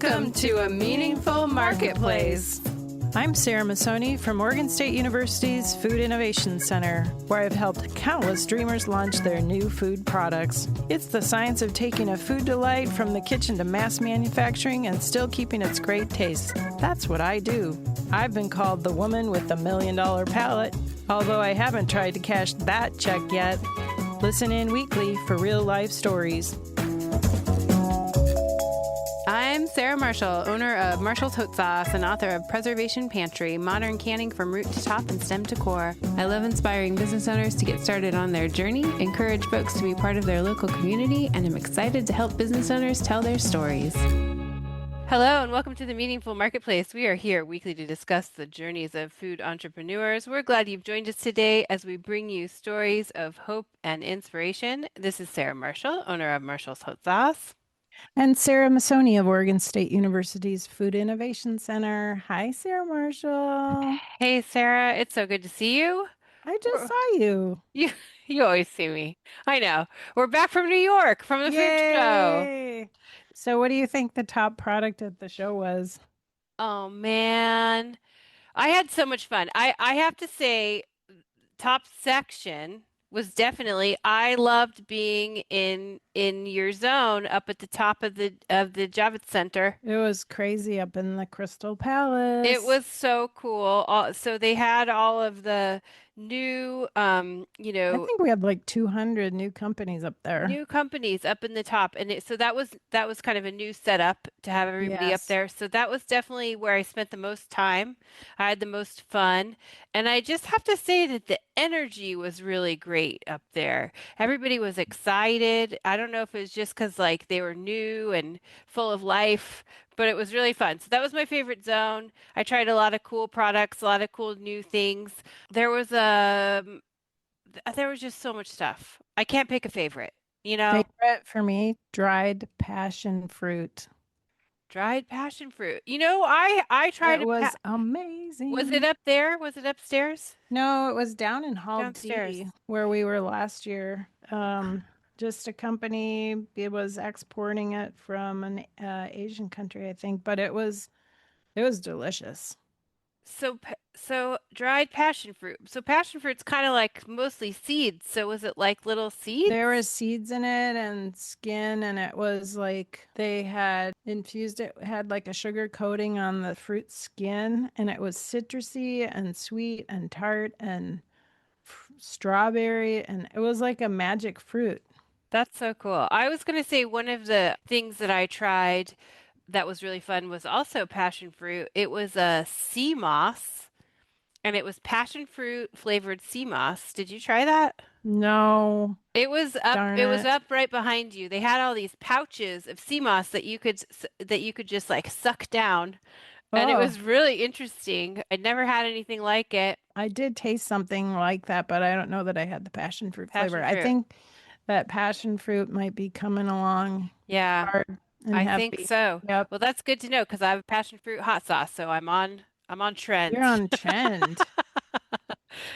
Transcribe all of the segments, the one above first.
Welcome to A Meaningful Marketplace. I'm Sarah Masoni from Oregon State University's Food Innovation Center, where I've helped countless dreamers launch their new food products. It's the science of taking a food delight from the kitchen to mass manufacturing and still keeping its great taste. That's what I do. I've been called the woman with the $1 million palate, although I haven't tried to cash that check yet. Listen in weekly for real-life stories. I'm Sarah Marshall, owner of Marshall's Hot Sauce and author of Preservation Pantry, modern canning from root to top and stem to core. I love inspiring business owners to get started on their journey, encourage folks to be part of their local community, and I'm excited to help business owners tell their stories. Hello and welcome to the Meaningful Marketplace. We are here weekly to discuss the journeys of food entrepreneurs. We're glad you've joined us today as we bring you stories of hope and inspiration. This is Sarah Marshall, owner of Marshall's Hot Sauce. And Sarah Masoni of Oregon State University's Food Innovation Center. Hi, Sarah Marshall. Hey, Sarah. It's so good to see you. I just saw you. You always see me. I know. We're back from New York from the food show. So what do you think the top product at the show was? Oh, man. I had so much fun. I have to say, top section was definitely, I loved being in your zone up at the top of the Javits Center. It was crazy up in the Crystal Palace. It was so cool. So they had all of the new, I think we had like 200 new companies up there. New companies up in the top. And so that was kind of a new setup to have everybody up there. So that was definitely where I spent the most time. I had the most fun. And I just have to say that the energy was really great up there. Everybody was excited. I don't know if it was just because like they were new and full of life, but it was really fun. So that was my favorite zone. I tried a lot of cool products, a lot of cool new things. There was just so much stuff. I can't pick a favorite, Favorite for me, dried passion fruit. Dried passion fruit. I tried it. Was amazing. Was it up there? Was it upstairs? No, it was down in Hall Downstairs. D, where we were last year. Just a company, it was exporting it from an Asian country, I think, but it was delicious. So dried passion fruit. So passion fruit's kind of like mostly seeds. So was it like little seeds? There was seeds in it and skin, and it was like they had infused it, had like a sugar coating on the fruit skin, and it was citrusy and sweet and tart and strawberry, and it was like a magic fruit. That's so cool. I was going to say one of the things that I tried that was really fun was also passion fruit. It was a sea moss, and it was passion fruit flavored sea moss. Did you try that? No. It was up. Darn It was it. up right behind you. They had all these pouches of sea moss that you could just like suck down, and it Oh, was really interesting. I'd never had anything like it. I did taste something like that, but I don't know that I had the passion fruit Passion flavor. fruit. I think that passion fruit might be coming along Yeah, hard and I heavy. think so. Yep. Well, that's good to know because I have a passion fruit hot sauce, so I'm on trend. You're on trend.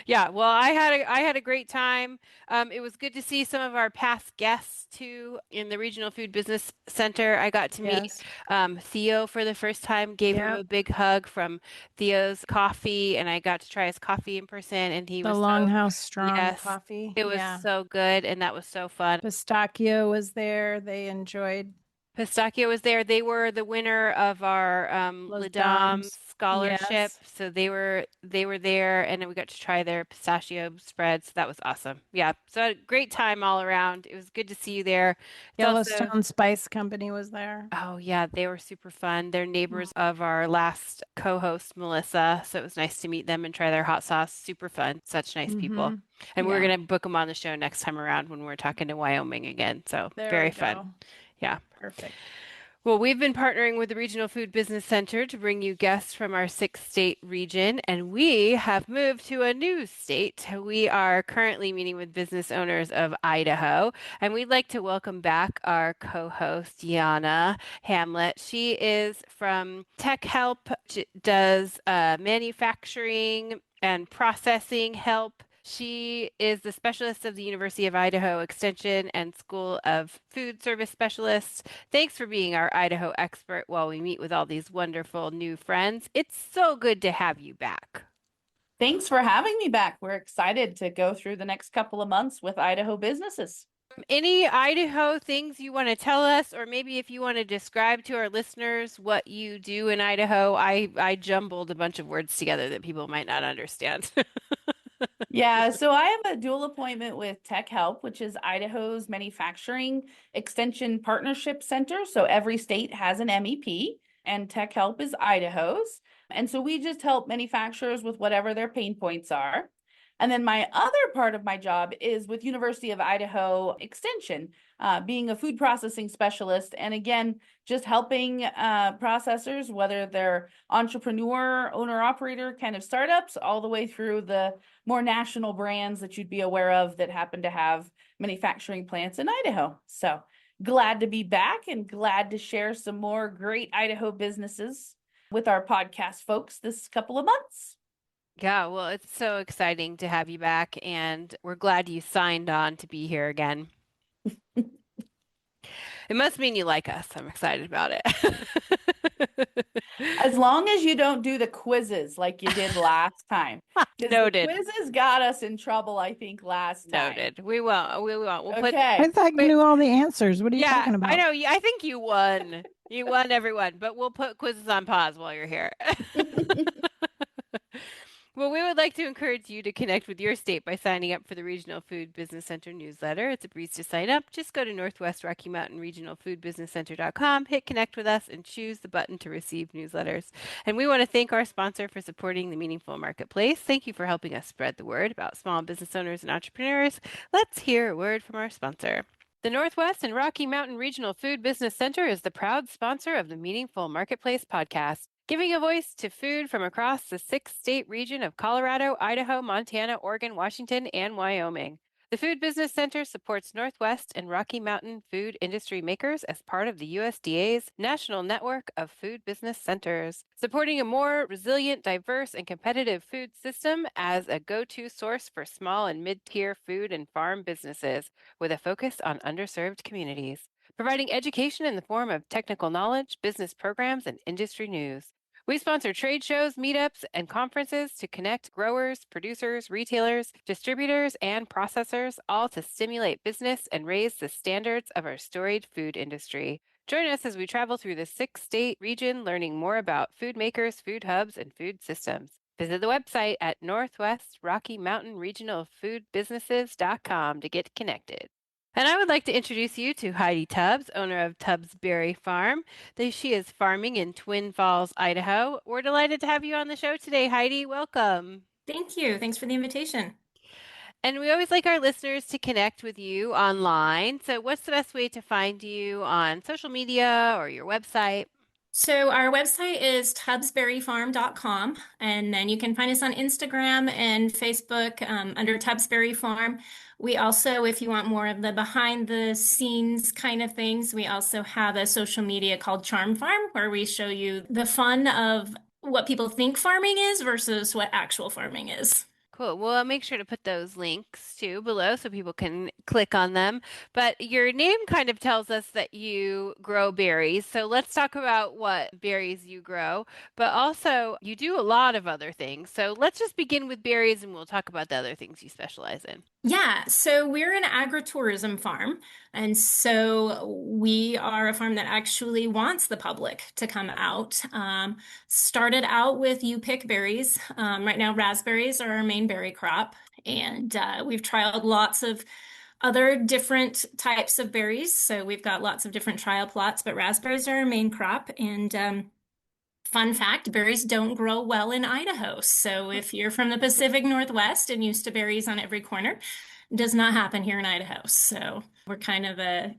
Yeah, well, I had a great time. It was good to see some of our past guests too in the Regional Food Business Center. I got to meet Yes. Theo for the first time, gave him Yep. a big hug from Theo's coffee, and I got to try his coffee in person, and he The was Longhouse Strong yes, coffee. it was Yeah. so good, and that was so fun. Pistachio was there. They enjoyed Pistachio was there. They were the winner of our Les Les Dames Dames. scholarship. Yes. So they were there, and then we got to try their pistachio spread. So that was awesome. Yeah. So a great time all around. It was good to see you there. It's also, Yellowstone Spice Company was there. oh yeah, they were super fun. They're neighbors of our last co-host, Melissa. So it was nice to meet them and try their hot sauce. Super fun. Such nice people. Mhm. And we're Yeah. gonna book them on the show next time around when we're talking to Wyoming again. So There very we fun. go. Yeah. Perfect. Well, we've been partnering with the Regional Food Business Center to bring you guests from our 6-state region, and we have moved to a new state. We are currently meeting with business owners of Idaho, and we'd like to welcome back our co-host, Janna Hamlett. She is from Tech Help, does manufacturing and processing help She is the specialist of the University of Idaho Extension and School of Food Service Specialists. Thanks for being our Idaho expert while we meet with all these wonderful new friends. It's so good to have you back. Thanks for having me back. We're excited to go through the next couple of months with Idaho businesses. Any Idaho things you want to tell us, or maybe if you want to describe to our listeners what you do in Idaho? I jumbled a bunch of words together that people might not understand. Yeah, so I have a dual appointment with Tech Help, which is Idaho's Manufacturing Extension Partnership Center. So every state has an MEP, and Tech Help is Idaho's. And so we just help manufacturers with whatever their pain points are. And then my other part of my job is with University of Idaho Extension, being a food processing specialist. And again, just helping processors, whether they're entrepreneur, owner operator kind of startups, all the way through the more national brands that you'd be aware of that happen to have manufacturing plants in Idaho. So glad to be back and glad to share some more great Idaho businesses with our podcast folks this couple of months. Yeah, well, it's so exciting to have you back, and we're glad you signed on to be here again. It must mean you like us. I'm excited about it. As long as you don't do the quizzes like you did last time. Noted. The quizzes got us in trouble, I think, last time. Noted. We won't. We won't. We'll put. Okay. I thought you knew all the answers. What are you talking about? I know. I think you won. You won, everyone. But we'll put quizzes on pause while you're here. Well, we would like to encourage you to connect with your state by signing up for the Regional Food Business Center newsletter. It's a breeze to sign up. Just go to Northwest Rocky Mountain Regional Food Business Center.com, hit connect with us, and choose the button to receive newsletters. And we want to thank our sponsor for supporting the Meaningful Marketplace. Thank you for helping us spread the word about small business owners and entrepreneurs. Let's hear a word from our sponsor. The Northwest and Rocky Mountain Regional Food Business Center is the proud sponsor of the Meaningful Marketplace podcast, giving a voice to food from across the 6-state region of Colorado, Idaho, Montana, Oregon, Washington, and Wyoming. The Food Business Center supports Northwest and Rocky Mountain food industry makers as part of the USDA's National Network of Food Business Centers, supporting a more resilient, diverse, and competitive food system as a go-to source for small and mid-tier food and farm businesses with a focus on underserved communities, providing education in the form of technical knowledge, business programs, and industry news. We sponsor trade shows, meetups, and conferences to connect growers, producers, retailers, distributors, and processors, all to stimulate business and raise the standards of our storied food industry. Join us as we travel through the 6-state region, learning more about food makers, food hubs, and food systems. Visit the website at Northwest Rocky Mountain Regional Food Businesses.com to get connected. And I would like to introduce you to Heidi Tubbs, owner of Tubbs Berry Farm. She is farming in Twin Falls, Idaho. We're delighted to have you on the show today, Heidi. Welcome. Thank you. Thanks for the invitation. And we always like our listeners to connect with you online. So what's the best way to find you on social media or your website? So our website is tubbsberryfarm.com, and then you can find us on Instagram and Facebook under Tubbs Berry Farm. We also, if you want more of the behind the scenes kind of things, we also have a social media called Charm Farm, where we show you the fun of what people think farming is versus what actual farming is. Cool. Well, I'll make sure to put those links too below so people can click on them. But your name kind of tells us that you grow berries. So let's talk about what berries you grow. But also, you do a lot of other things. So let's just begin with berries and we'll talk about the other things you specialize in. Yeah, so we're an agritourism farm. And so we are a farm that actually wants the public to come out. Started out with you pick berries. Right now, raspberries are our main berry crop. And we've trialed lots of other different types of berries. So we've got lots of different trial plots, but raspberries are our main crop. And fun fact, berries don't grow well in Idaho. So if you're from the Pacific Northwest and used to berries on every corner, it does not happen here in Idaho. So we're kind of an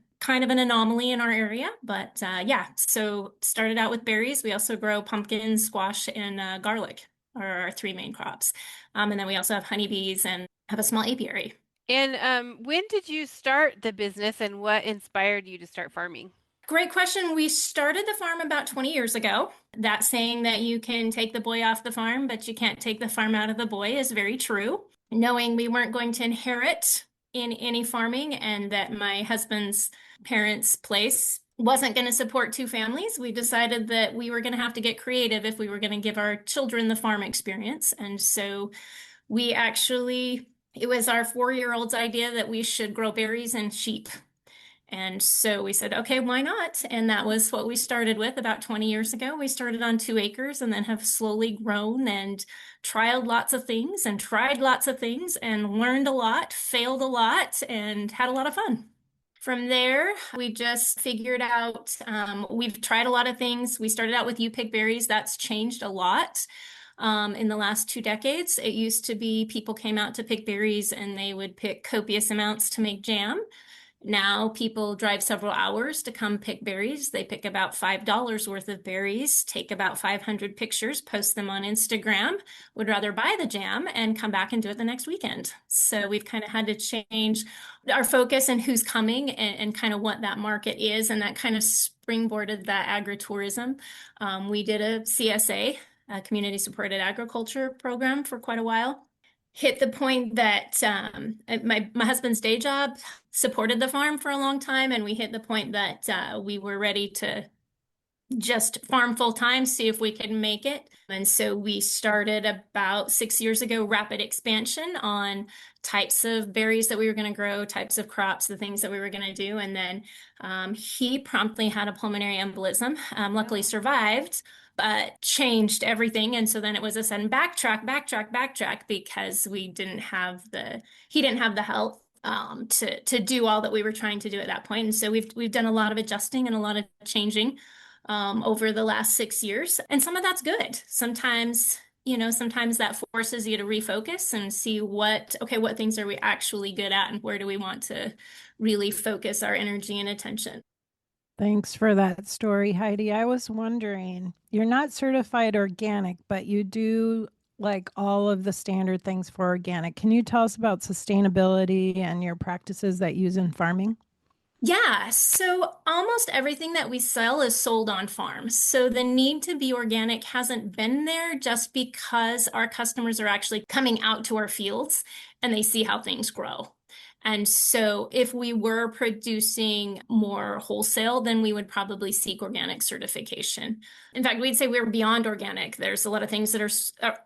anomaly in our area. But yeah, so started out with berries. We also grow pumpkins, squash, and garlic are our 3 main crops. And then we also have honeybees and have a small apiary. And when did you start the business and what inspired you to start farming? Great question. We started the farm about 20 years ago. That saying that you can take the boy off the farm, but you can't take the farm out of the boy is very true. knowing we weren't going to inherit in any farming and that my husband's parents' place wasn't going to support two families, we decided that we were going to have to get creative if we were going to give our children the farm experience. And so we actually, it was our 4-year-old's idea that we should grow berries and sheep. And so we said, okay, why not? And that was what we started with about 20 years ago. We started on 2 acres and then have slowly grown and trialed lots of things and tried lots of things and learned a lot, failed a lot, and had a lot of fun. From there, we just figured out, we've tried a lot of things. We started out with you pick berries. That's changed a lot. In the last 2 decades, it used to be people came out to pick berries and they would pick copious amounts to make jam. Now people drive several hours to come pick berries. They pick about $5 worth of berries, take about 500 pictures, post them on Instagram, would rather buy the jam and come back and do it the next weekend. So we've kind of had to change our focus and who's coming and kind of what that market is. And that kind of springboarded that agritourism. We did a CSA, a community supported agriculture program, for quite a while. Hit the point that my husband's day job supported the farm for a long time, and we hit the point that we were ready to just farm full time, see if we could make it. And so we started about 6 years ago, rapid expansion on types of berries that we were going to grow, types of crops, the things that we were going to do. And then he promptly had a pulmonary embolism, luckily survived, but changed everything. And so then it was a sudden backtrack, because he didn't have the health to do all that we were trying to do at that point. And so we've done a lot of adjusting and a lot of changing over the last 6 years. And some of that's good. Sometimes that forces you to refocus and see what things are we actually good at and where do we want to really focus our energy and attention. Thanks for that story, Heidi. I was wondering, you're not certified organic, but you do like all of the standard things for organic. Can you tell us about sustainability and your practices that you use in farming? Yeah, so almost everything that we sell is sold on farms. So the need to be organic hasn't been there just because our customers are actually coming out to our fields and they see how things grow. And so if we were producing more wholesale, then we would probably seek organic certification. In fact, we'd say we're beyond organic. There's a lot of things that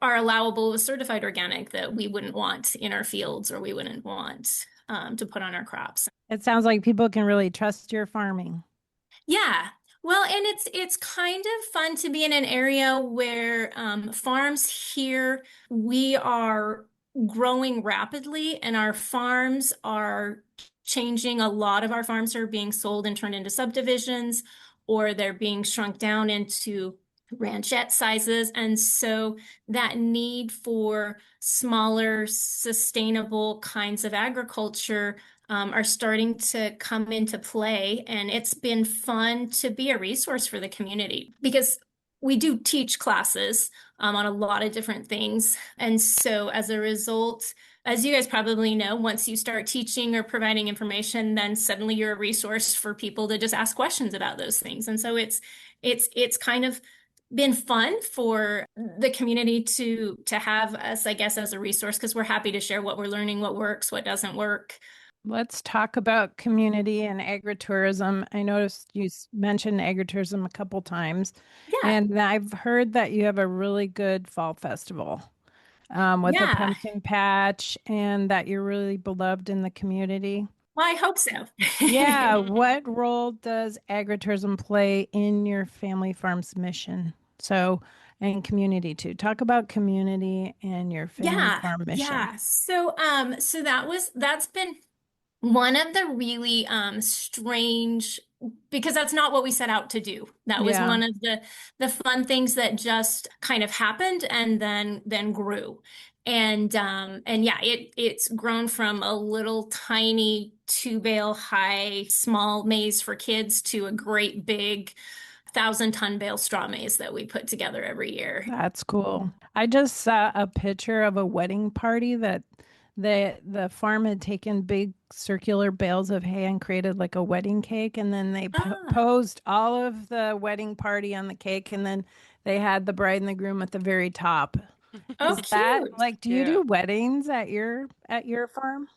are allowable with certified organic that we wouldn't want in our fields or we wouldn't want to put on our crops. It sounds like people can really trust your farming. Yeah. Well, and it's kind of fun to be in an area where farms here, we are growing rapidly and our farms are changing. A lot of our farms are being sold and turned into subdivisions, or they're being shrunk down into ranchette sizes. And so that need for smaller, sustainable kinds of agriculture are starting to come into play. And it's been fun to be a resource for the community because we do teach classes on a lot of different things. And so as a result, as you guys probably know, once you start teaching or providing information, then suddenly you're a resource for people to just ask questions about those things. And so it's kind of been fun for the community to have us, I guess, as a resource, because we're happy to share what we're learning, what works, what doesn't work. Let's talk about community and agritourism. I noticed you mentioned agritourism a couple times, Yeah. and I've heard that you have a really good fall festival with a Yeah. pumpkin patch and that you're really beloved in the community. Well, I hope so. Yeah, what role does agritourism play in your family farm's mission? So, and community too. Talk about community and your family farm mission. Yeah. So that's been one of the really strange, because that's not what we set out to do. That was one of the fun things that just kind of happened and then grew. And yeah, it's grown from a little tiny 2 bale high small maze for kids to a great big 1,000-ton bale straw maze that we put together every year. That's cool. I just saw a picture of a wedding party that the farm had taken big circular bales of hay and created like a wedding cake, and then they posed all of the wedding party on the cake, and then they had the bride and the groom at the very top. Oh, Is that cute. like, do you Yeah. do weddings at your farm?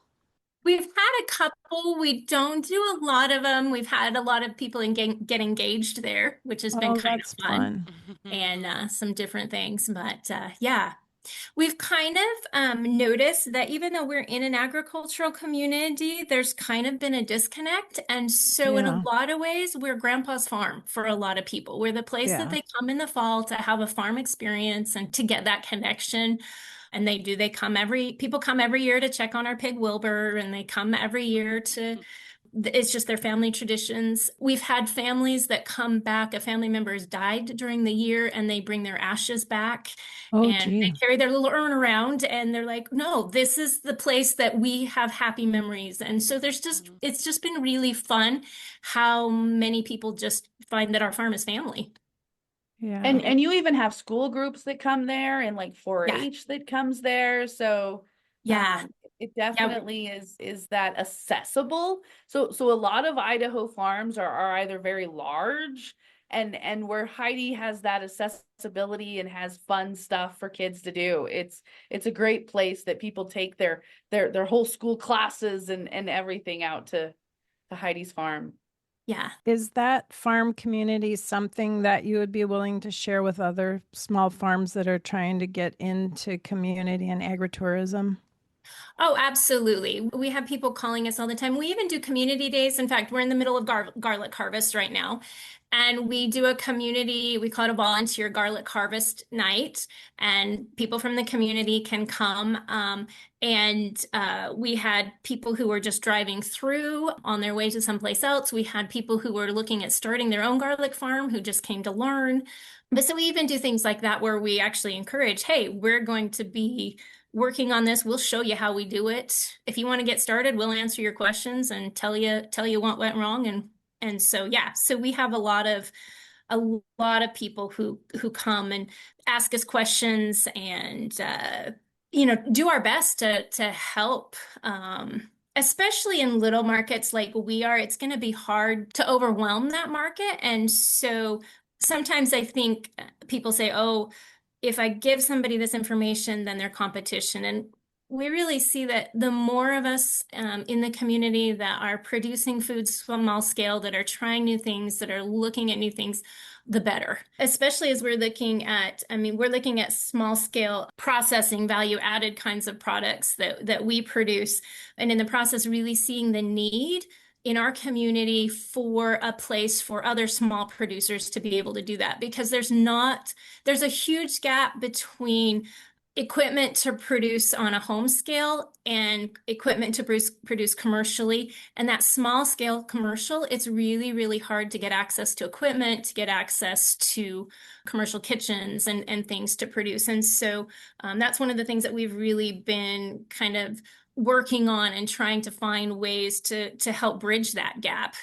We've had a couple. We don't do a lot of them. We've had a lot of people get engaged there, which has been Oh, kind that's of fun, fun. and some different things. But yeah, we've kind of noticed that even though we're in an agricultural community, there's kind of been a disconnect. And so, in a Yeah. lot of ways, we're grandpa's farm for a lot of people. We're the place that Yeah. they come in the fall to have a farm experience and to get that connection. And people come every year to check on our pig Wilbur, and they come every year to it's just their family traditions. We've had families that come back. A family member has died during the year and they bring their ashes back Oh, and they gee. carry their little urn around and they're like, no, this is the place that we have happy memories. And so it's just been really fun how many people just find that our farm is family. Yeah. And you even have school groups that come there and like Yeah. 4-H that comes there. So Yeah. it Yeah. definitely is that accessible. So a lot of Idaho farms are either very large and where Heidi has that accessibility and has fun stuff for kids to do. It's a great place that people take their whole school classes and everything out to Heidi's farm. Yeah. Is that farm community something that you would be willing to share with other small farms that are trying to get into community and agritourism? Oh, absolutely. We have people calling us all the time. We even do community days. In fact, we're in the middle of garlic harvest right now. And we do a community, we call it a volunteer garlic harvest night. And people from the community can come. We had people who were just driving through on their way to someplace else. We had people who were looking at starting their own garlic farm who just came to learn. But so we even do things like that where we actually encourage, hey, we're going to be working on this. We'll show you how we do it. If you want to get started, we'll answer your questions and tell you what went wrong. And so yeah, so we have a lot of people who come and ask us questions and do our best to help. Especially in little markets like we are, it's going to be hard to overwhelm that market. And so sometimes I think people say, oh, if I give somebody this information, then they're competition. And we really see that the more of us in the community that are producing foods small scale, that are trying new things, that are looking at new things, the better. Especially as we're looking at small scale processing, value added kinds of products that we produce. And in the process, really seeing the need in our community for a place for other small producers to be able to do that because there's a huge gap between equipment to produce on a home scale and equipment to produce commercially. And that small scale commercial, it's really, really hard to get access to equipment, to get access to commercial kitchens and things to produce. And so that's one of the things that we've really been kind of working on and trying to find ways to help bridge that gap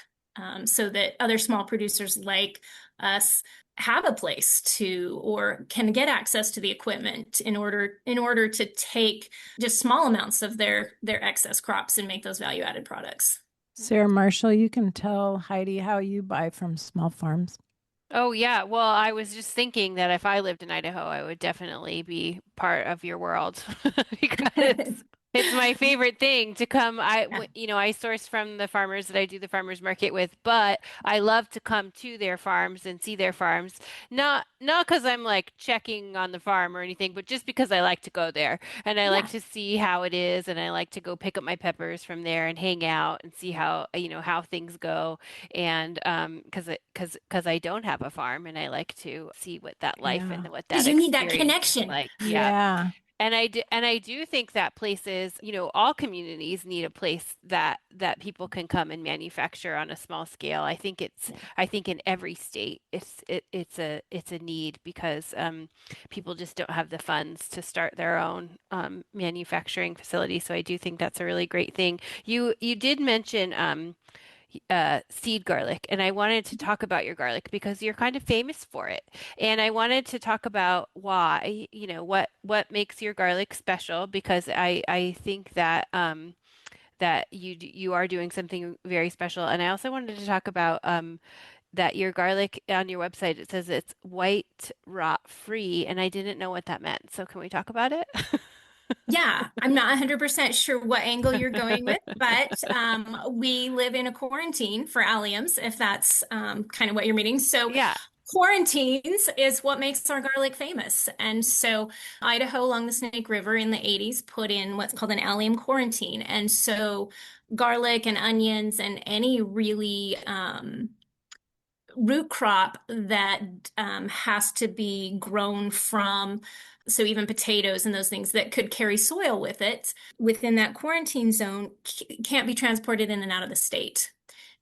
so that other small producers like us have a place to or can get access to the equipment in order to take just small amounts of their excess crops and make those value added products. Sarah Marshall, you can tell Heidi how you buy from small farms. Oh, yeah. Well, I was just thinking that if I lived in Idaho, I would definitely be part of your world because it's my favorite thing to come. Yeah. I source from the farmers that I do the farmers market with, but I love to come to their farms and see their farms. Not because I'm like checking on the farm or anything, but just because I like to go there and I like Yeah. to see how it is, and I like to go pick up my peppers from there and hang out and see how things go. And because I don't have a farm and I like to see what that life Yeah. and what that Because you need that experience is connection. like. Yeah. Yeah. And I do think that places, all communities need a place that people can come and manufacture on a small scale. I think in every state it's a need because people just don't have the funds to start their own manufacturing facility. So I do think that's a really great thing. You did mention seed garlic, and I wanted to talk about your garlic because you're kind of famous for it. And I wanted to talk about why, what makes your garlic special because I think that that you are doing something very special. And I also wanted to talk about that your garlic on your website, it says it's white rot free, and I didn't know what that meant. So can we talk about it? Yeah, I'm not 100% sure what angle you're going with, but we live in a quarantine for alliums, if that's kind of what you're meaning. So Yeah. quarantines is what makes our garlic famous. And so Idaho along the Snake River in the 80s put in what's called an allium quarantine. And so garlic and onions and any really root crop that has to be grown from, so even potatoes and those things that could carry soil with it within that quarantine zone can't be transported in and out of the state.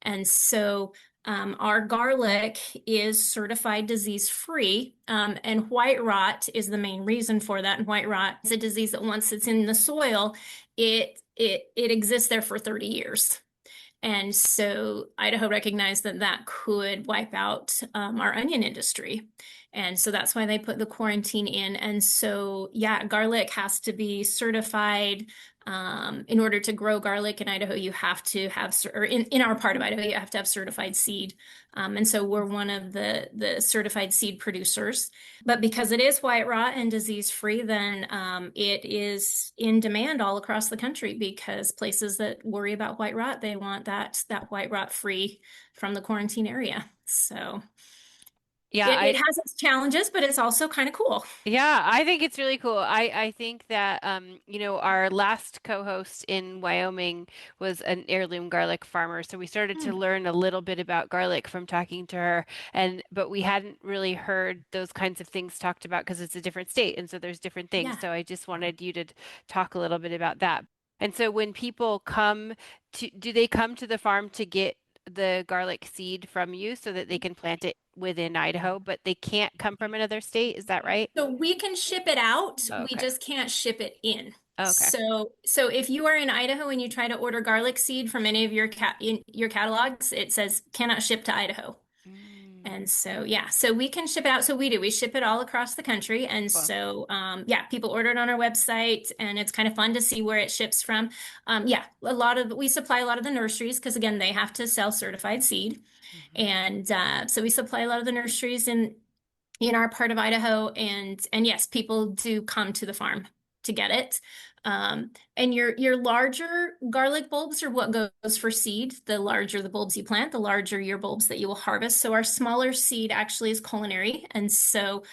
And so our garlic is certified disease free, and white rot is the main reason for that. And white rot is a disease that once it's in the soil, it exists there for 30 years. And so Idaho recognized that that could wipe out our onion industry. And so that's why they put the quarantine in. And so, yeah, garlic has to be certified. In order to grow garlic in Idaho, you have to have, or in our part of Idaho, you have to have certified seed. And so we're one of the certified seed producers. But because it is white rot and disease free, then it is in demand all across the country, because places that worry about white rot, they want that white rot free from the quarantine area. So Yeah, it has its challenges, but it's also kind of cool. yeah, I think it's really cool. I think that our last co-host in Wyoming was an heirloom garlic farmer, so we started to learn a little bit about garlic from talking to her, but we hadn't really heard those kinds of things talked about because it's a different state, and so there's different things. Yeah. So I just wanted you to talk a little bit about that. And so when people come do they come to the farm to get the garlic seed from you so that they can plant it within Idaho, but they can't come from another state? Is that right? So we can ship it out. We Okay. just can't ship it in. Okay. So if you are in Idaho and you try to order garlic seed from any of your in your catalogs, it says cannot ship to Idaho. And so, yeah, so we can ship it out. So we ship it all across the country. And Cool. so, yeah, people order it on our website, and it's kind of fun to see where it ships from. Yeah, we supply a lot of the nurseries because, again, they have to sell certified seed. And so we supply a lot of the nurseries in our part of Idaho, and yes, people do come to the farm to get it. And your larger garlic bulbs are what goes for seed. The larger the bulbs you plant, the larger your bulbs that you will harvest. So our smaller seed actually is culinary. And so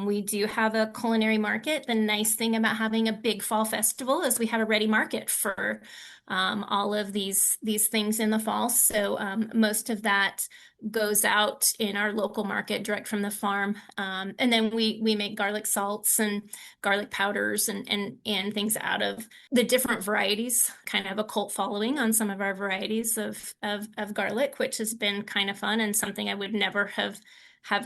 we do have a culinary market. The nice thing about having a big fall festival is we have a ready market for all of these things in the fall. So most of that goes out in our local market direct from the farm. And then we make garlic salts and garlic powders and things out of the different varieties. Kind of a cult following on some of our varieties of garlic, which has been kind of fun and something I would never have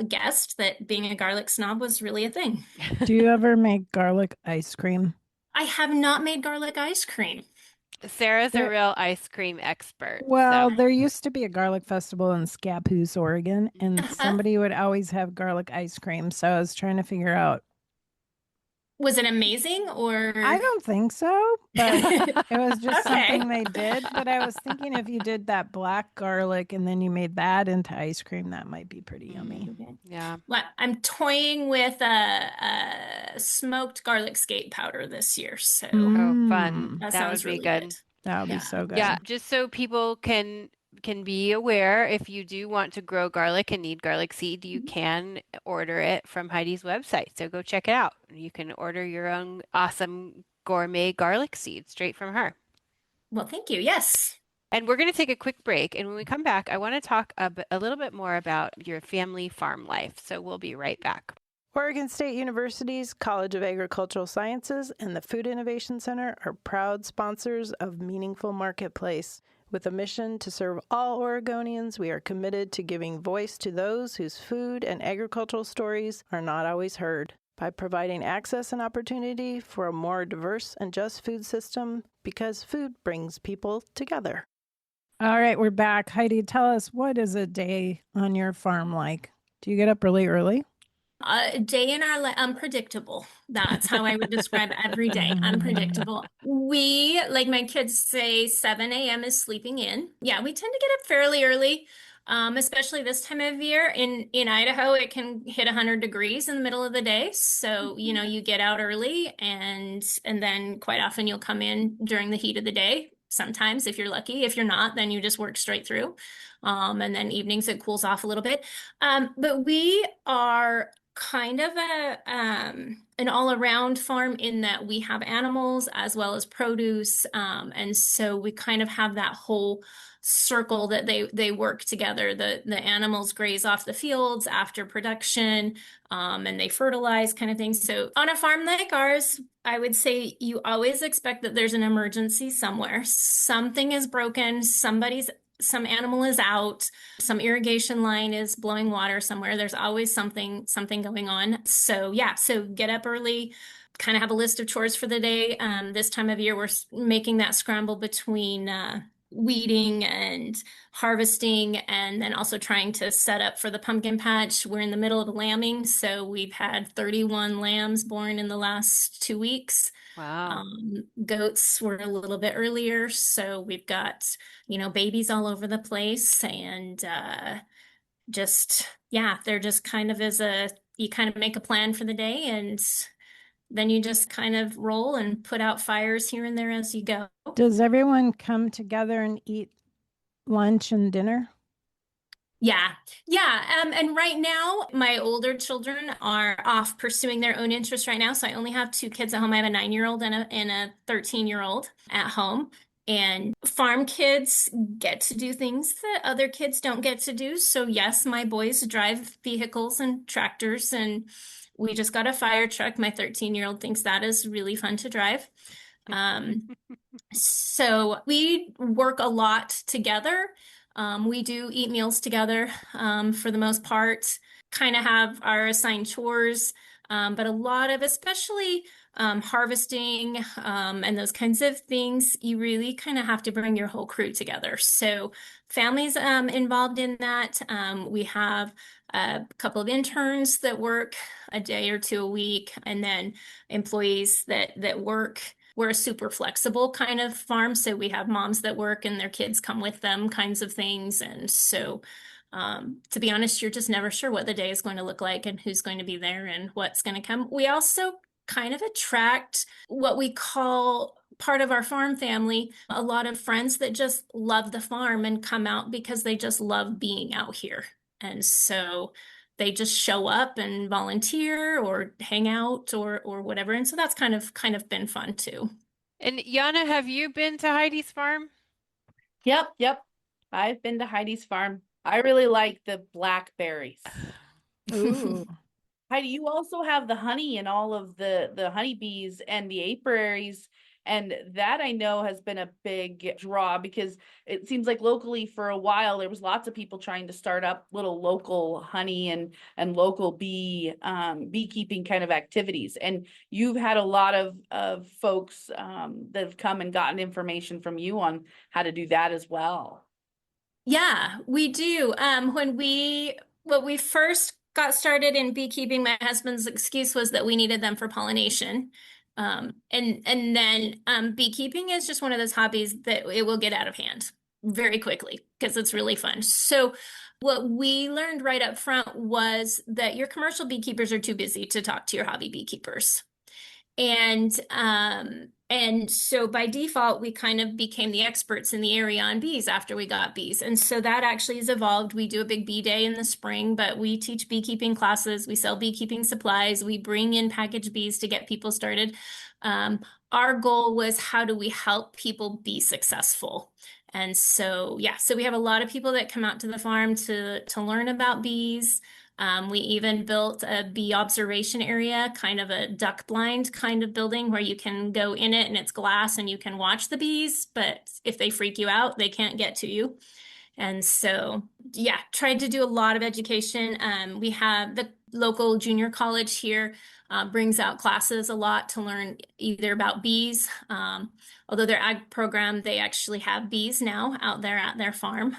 guessed that being a garlic snob was really a thing. Do you ever make garlic ice cream? I have not made garlic ice cream. Sarah's a real ice cream expert. Well, So there used to be a garlic festival in Scappoose, Oregon, and somebody would always have garlic ice cream. So I was trying to figure out. Was it amazing or? I don't think so, but it was just Okay. something they did. But I was thinking if you did that black garlic and then you made that into ice cream, that might be pretty yummy. yeah. Well, I'm toying with a smoked garlic skate powder this year. So Oh, fun. that That sounds would be really good. That would Yeah. be so good. Yeah, just so people can be aware, if you do want to grow garlic and need garlic seed, you can order it from Heidi's website. So go check it out. You can order your own awesome gourmet garlic seed straight from her. Well, thank you. Yes. And we're going to take a quick break. And when we come back, I want to talk a little bit more about your family farm life. So we'll be right back. Oregon State University's College of Agricultural Sciences and the Food Innovation Center are proud sponsors of Meaningful Marketplace. With a mission to serve all Oregonians, we are committed to giving voice to those whose food and agricultural stories are not always heard. By providing access and opportunity for a more diverse and just food system, because food brings people together. All right, we're back. Heidi, tell us, what is a day on your farm like? Do you get up really early? A day in our life, unpredictable. That's how I would describe every day. Unpredictable. We, like my kids say, 7 a.m. is sleeping in. Yeah, we tend to get up fairly early. especially this time of year. In Idaho, it can hit 100 degrees in the middle of the day. So, you get out early and then quite often you'll come in during the heat of the day. Sometimes if you're lucky. If you're not, then you just work straight through. And then evenings it cools off a little bit. But we are kind of an all-around farm in that we have animals as well as produce. And so we kind of have that whole circle that they work together. The animals graze off the fields after production, and they fertilize kind of thing. So on a farm like ours, I would say you always expect that there's an emergency somewhere. Something is broken, some animal is out, some irrigation line is blowing water somewhere. There's always something going on. So yeah, so get up early, kind of have a list of chores for the day. This time of year, we're making that scramble between weeding and harvesting, and then also trying to set up for the pumpkin patch. We're in the middle of lambing, so we've had 31 lambs born in the last 2 weeks. Wow. Goats were a little bit earlier, so we've got, babies all over the place, and yeah, they're just kind of you kind of make a plan for the day, and then you just kind of roll and put out fires here and there as you go. Does everyone come together and eat lunch and dinner? Yeah. And right now, my older children are off pursuing their own interests right now. So I only have 2 kids at home. I have a 9-year-old and a 13-year-old at home. And farm kids get to do things that other kids don't get to do. So yes, my boys drive vehicles and tractors, and we just got a fire truck. My 13-year-old thinks that is really fun to drive. So we work a lot together. We do eat meals together for the most part, kind of have our assigned chores, but a lot of, especially harvesting and those kinds of things, you really kind of have to bring your whole crew together. So families involved in that. We have a couple of interns that work a day or two a week, and then employees that work. We're a super flexible kind of farm, so we have moms that work and their kids come with them, kinds of things. And so, to be honest, you're just never sure what the day is going to look like and who's going to be there and what's going to come. We also kind of attract what we call part of our farm family, a lot of friends that just love the farm and come out because they just love being out here. And so they just show up and volunteer or hang out or whatever. And so that's kind of been fun too. And Janna, have you been to Heidi's farm? Yep. I've been to Heidi's farm. I really like the blackberries. Ooh. Heidi, you also have the honey and all of the honeybees and the apiaries. And that I know has been a big draw, because it seems like locally for a while, there was lots of people trying to start up little local honey and local beekeeping kind of activities. And you've had a lot of folks that have come and gotten information from you on how to do that as well. Yeah, we do. When we first got started in beekeeping, my husband's excuse was that we needed them for pollination. And then beekeeping is just one of those hobbies that it will get out of hand very quickly because it's really fun. So what we learned right up front was that your commercial beekeepers are too busy to talk to your hobby beekeepers. And so by default, we kind of became the experts in the area on bees after we got bees. And so that actually has evolved. We do a big bee day in the spring, but we teach beekeeping classes. We sell beekeeping supplies. We bring in packaged bees to get people started. Our goal was, how do we help people be successful? And so, yeah, so we have a lot of people that come out to the farm to learn about bees. We even built a bee observation area, kind of a duck blind kind of building where you can go in it and it's glass and you can watch the bees, but if they freak you out, they can't get to you. And so, yeah, tried to do a lot of education. We have the local junior college here brings out classes a lot to learn either about bees. Although their ag program, they actually have bees now out there at their farm,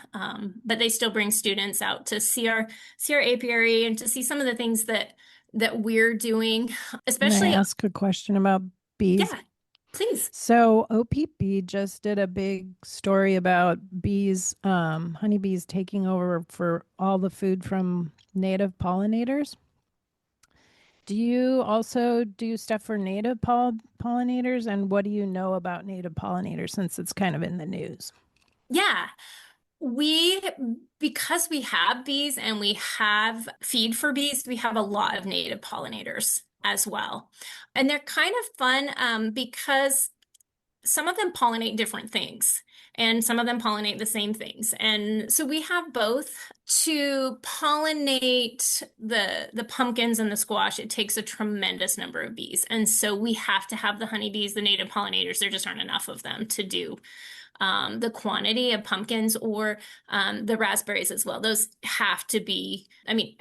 but they still bring students out to see our apiary and to see some of the things that we're doing, especially. Can I ask a question about bees? Yeah. Please. So OPP just did a big story about bees, honeybees taking over for all the food from native pollinators. Do you also do stuff for native pollinators? And what do you know about native pollinators since it's kind of in the news? Yeah. We, because we have bees and we have feed for bees, we have a lot of native pollinators as well. And they're kind of fun because some of them pollinate different things and some of them pollinate the same things. And so we have both. To pollinate the pumpkins and the squash, it takes a tremendous number of bees. And so we have to have the honeybees, the native pollinators. There just aren't enough of them to do the quantity of pumpkins or the raspberries as well. Those have to be, I mean,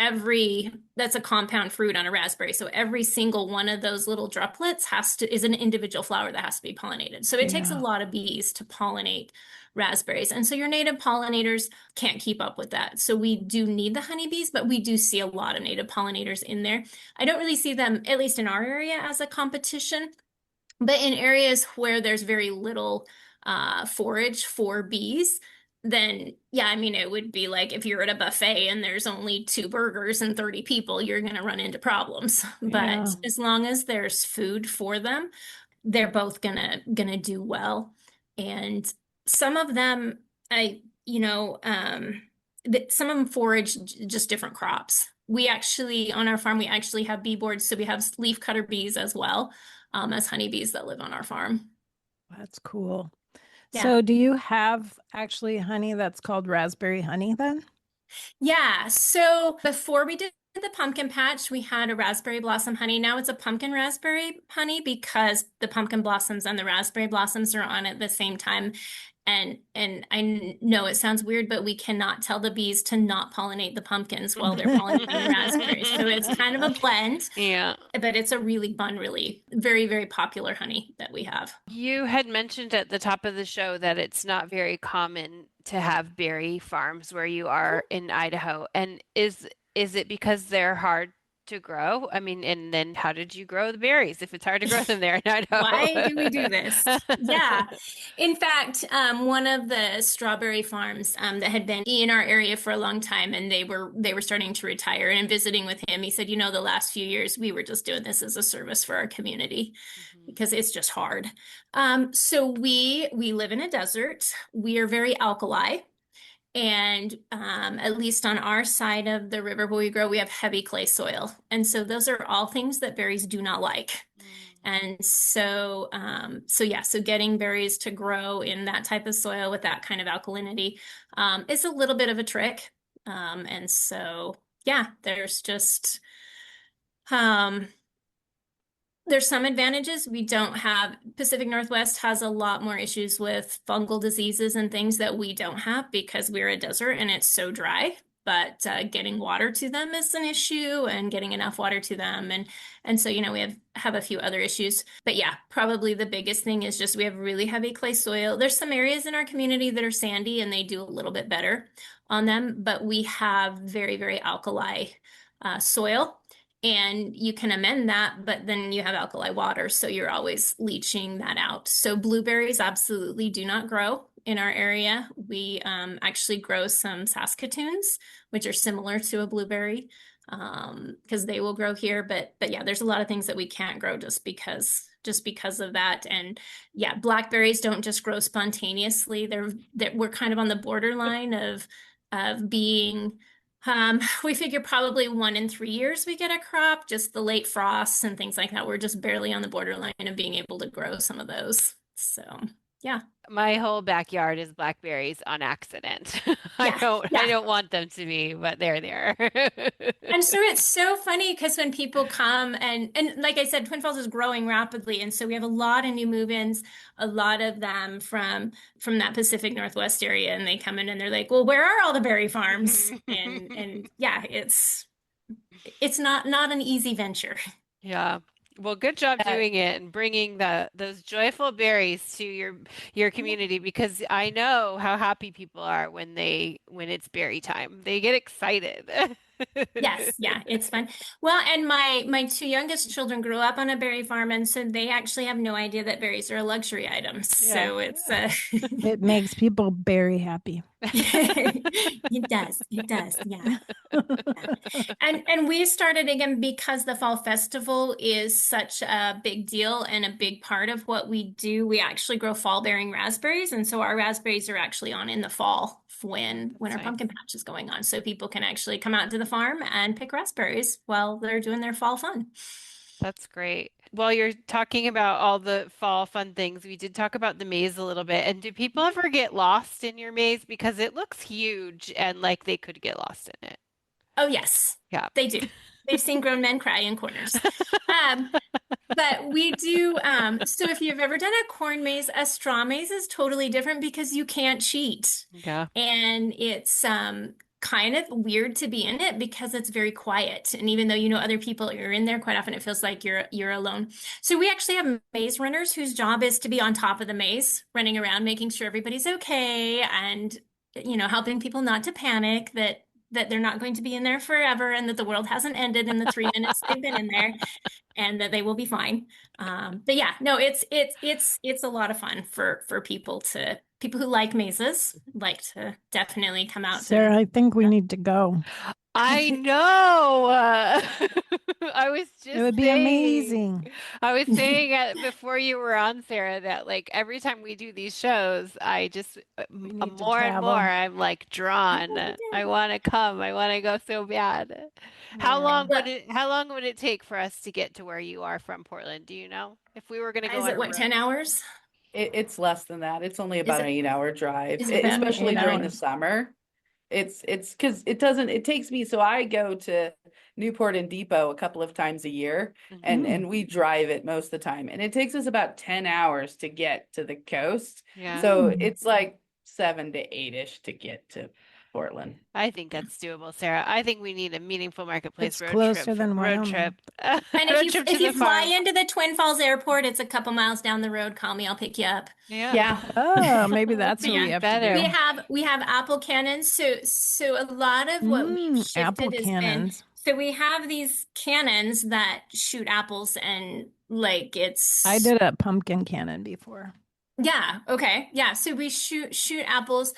that's a compound fruit on a raspberry. So every single one of those little droplets is an individual flower that has to be pollinated. So it takes a lot of bees to pollinate raspberries. And so your native pollinators can't keep up with that. So we do need the honeybees, but we do see a lot of native pollinators in there. I don't really see them, at least in our area, as a competition, but in areas where there's very little forage for bees, then yeah, I mean, it would be like if you're at a buffet and there's only 2 burgers and 30 people, you're going to run into problems. But as long as there's food for them, they're both gonna do well. And some of them, some of them forage just different crops. We actually, on our farm, we actually have bee boards, so we have leaf cutter bees as well as honeybees that live on our farm. That's cool. Yeah. So do you have actually honey that's called raspberry honey then? Yeah. So before we did the pumpkin patch, we had a raspberry blossom honey. Now it's a pumpkin raspberry honey because the pumpkin blossoms and the raspberry blossoms are on at the same time. And I know it sounds weird, but we cannot tell the bees to not pollinate the pumpkins while they're pollinating the raspberries. So it's kind of a blend. Yeah. But it's a really fun, really very, very popular honey that we have. You had mentioned at the top of the show that it's not very common to have berry farms where you are in Idaho. And is it because they're hard to grow? I mean, and then how did you grow the berries if it's hard to grow them there in Idaho? Why do we do this? Yeah. In fact, one of the strawberry farms that had been in our area for a long time, and they were starting to retire. And visiting with him, he said, the last few years we were just doing this as a service for our community because it's just hard. So we live in a desert. We are very alkali. And at least on our side of the river where we grow, we have heavy clay soil. And so those are all things that berries do not like. And so getting berries to grow in that type of soil with that kind of alkalinity is a little bit of a trick. And so, yeah, there's just, there's some advantages. We don't have, Pacific Northwest has a lot more issues with fungal diseases and things that we don't have because we're a desert and it's so dry. But getting water to them is an issue, and getting enough water to them. And so, we have a few other issues. But yeah, probably the biggest thing is just we have really heavy clay soil. There's some areas in our community that are sandy and they do a little bit better on them, but we have very, very alkali soil. And you can amend that, but then you have alkali water, so you're always leaching that out. So blueberries absolutely do not grow in our area. We actually grow some Saskatoons, which are similar to a blueberry, because they will grow here. But yeah, there's a lot of things that we can't grow just because of that. And yeah, blackberries don't just grow spontaneously. We're kind of on the borderline of being. We figure probably 1 in 3 years we get a crop, just the late frosts and things like that. We're just barely on the borderline of being able to grow some of those. So, yeah. My whole backyard is blackberries on accident. I don't want them to be, but they're there. And so it's so funny because when people come and like I said, Twin Falls is growing rapidly. And so we have a lot of new move-ins, a lot of them from that Pacific Northwest area. And they come in and they're like, well, where are all the berry farms? and yeah, it's not an easy venture. Yeah. Well, good job doing it and bringing those joyful berries to your community, because I know how happy people are when it's berry time. They get excited. Yes, yeah, it's fun. Well, and my two youngest children grew up on a berry farm, and so they actually have no idea that berries are a luxury item. Yeah. So it's It makes people very happy. it does. It does. Yeah. And we started again because the fall festival is such a big deal and a big part of what we do. We actually grow fall bearing raspberries, and so our raspberries are actually on in the fall when our That's nice. pumpkin patch is going on. So people can actually come out to the farm and pick raspberries while they're doing their fall fun. That's great. While you're talking about all the fall fun things, we did talk about the maze a little bit. And do people ever get lost in your maze? Because it looks huge and like they could get lost in it. Oh, yes, Yeah. they do. They've seen grown men cry in corners. Um, But we do, so if you've ever done a corn maze, a straw maze is totally different because you can't cheat. Yeah. And it's kind of weird to be in it because it's very quiet. And even though you know other people are in there, quite often it feels like you're alone. So we actually have maze runners whose job is to be on top of the maze, running around, making sure everybody's okay and helping people not to panic that they're not going to be in there forever and that the world hasn't ended in the 3 minutes they've been in there and that they will be fine. But yeah, no, it's a lot of fun for people who like mazes, like to definitely come out. Sarah, I think we need to go. I know. I was It would just be saying, amazing. I was saying before you were on, Sarah, that like every time we do these shows, I just We need to more and more, travel. I'm like drawn. I want to come. I want to go so bad. How Yeah. long But how long would it take for us to get to where you are from Portland? Do you know? If we were going to go is on it a what, road 10 hours? It's less than that. It's only Is about an it 8-hour drive, is it about especially Eight during the hours. summer. It's because it takes me, so I go to Newport and Depot a couple of times a year, and Mhm. Mm. and we drive it most of the time, and it takes us about 10 hours to get to the coast. Yeah. So Mm. it's like 7 to 8-ish to get to Portland. I think that's doable, Sarah. I think we need a meaningful marketplace It's closer than road Wyoming. trip, And road trip to if you the fly farm. into the Twin Falls Airport, it's a couple miles down the road. Call me, I'll pick you up. Yeah. Yeah. Oh, maybe that's But what we yeah, have to Better. we do. have apple cannons. So a lot of what we've Apple shifted has been, cannons. so we have these cannons that shoot apples and like I it's did a pumpkin cannon before. yeah, okay. Yeah. So we shoot apples,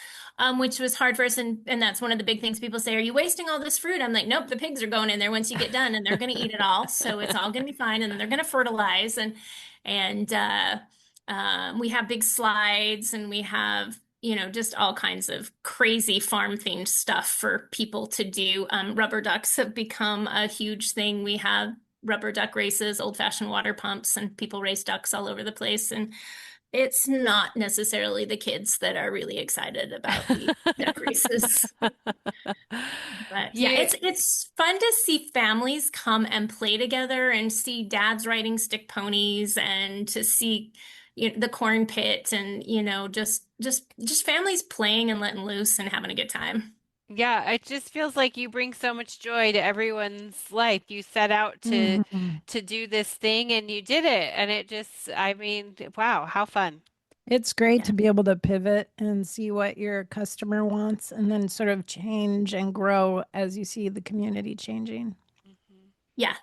which was hard for us and that's one of the big things people say, are you wasting all this fruit? I'm like, nope, the pigs are going in there once you get done and they're gonna eat it all. So it's all gonna be fine and then they're gonna fertilize and we have big slides and we have just all kinds of crazy farm themed stuff for people to do. Rubber ducks have become a huge thing. We have rubber duck races, old-fashioned water pumps, and people race ducks all over the place. And it's not necessarily the kids that are really excited about the duck races. But yeah, You, it's fun to see families come and play together and see dads riding stick ponies and to see the corn pit and just families playing and letting loose and having a good time. yeah, it just feels like you bring so much joy to everyone's life. You set out Mhm. to do this thing and you did it. And it just, I mean, wow, how fun. It's great Yeah. to be able to pivot and see what your customer wants and then sort of change and grow as you see the community changing. Mhm. Yeah,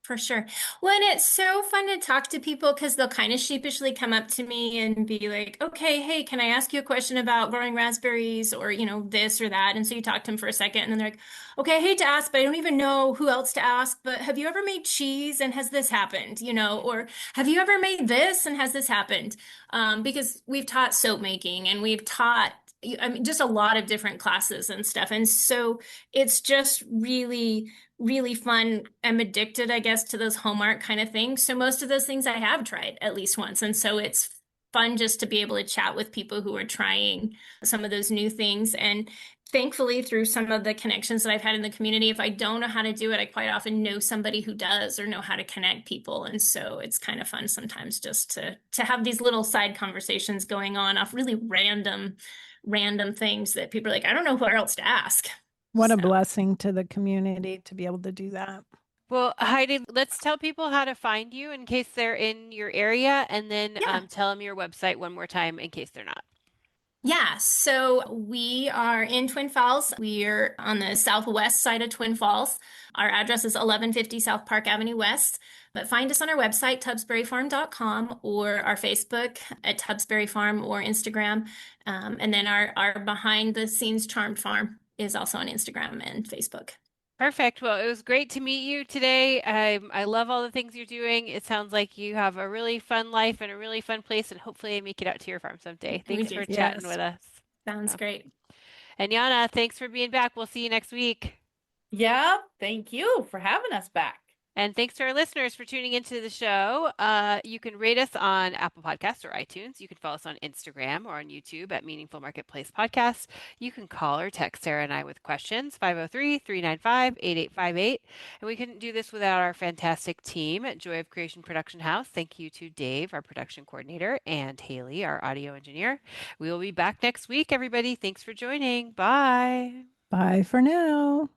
for sure. Well, and it's so fun to talk to people because they'll kind of sheepishly come up to me and be like, okay, hey, can I ask you a question about growing raspberries or, this or that? And so you talk to them for a second and then they're like, okay, I hate to ask, but I don't even know who else to ask, but have you ever made cheese and has this happened? Or have you ever made this and has this happened? Because we've taught soap making and we've taught, I mean, just a lot of different classes and stuff. And so it's just really fun. I'm addicted, I guess, to those home art kind of things. So most of those things I have tried at least once. And so it's fun just to be able to chat with people who are trying some of those new things. And thankfully, through some of the connections that I've had in the community, if I don't know how to do it, I quite often know somebody who does or know how to connect people. And so it's kind of fun sometimes just to have these little side conversations going on off really random things that people are like, I don't know who else to ask. What a So. blessing to the community to be able to do that. Well, Heidi, let's tell people how to find you in case they're in your area and then Yeah. tell them your website one more time in case they're not. Yeah, so we are in Twin Falls. We're on the southwest side of Twin Falls. Our address is 1150 South Park Avenue West. But find us on our website, tubsburyfarm.com, or our Facebook at Tubsbury Farm or Instagram. And then our behind the scenes Charmed Farm is also on Instagram and Facebook. Perfect. Well, it was great to meet you today. I love all the things you're doing. It sounds like you have a really fun life and a really fun place, and hopefully I make it out to your farm someday. We Thanks do. for chatting Yes. with us. Sounds great. And Yana, thanks for being back. We'll see you next week. Yeah, thank you for having us back. And thanks to our listeners for tuning into the show. You can rate us on Apple Podcasts or iTunes. You can follow us on Instagram or on YouTube at Meaningful Marketplace Podcast. You can call or text Sarah and I with questions, 503-395-8858. And we couldn't do this without our fantastic team at Joy of Creation Production House. Thank you to Dave, our production coordinator, and Haley, our audio engineer. We will be back next week, everybody. Thanks for joining. Bye. Bye for now.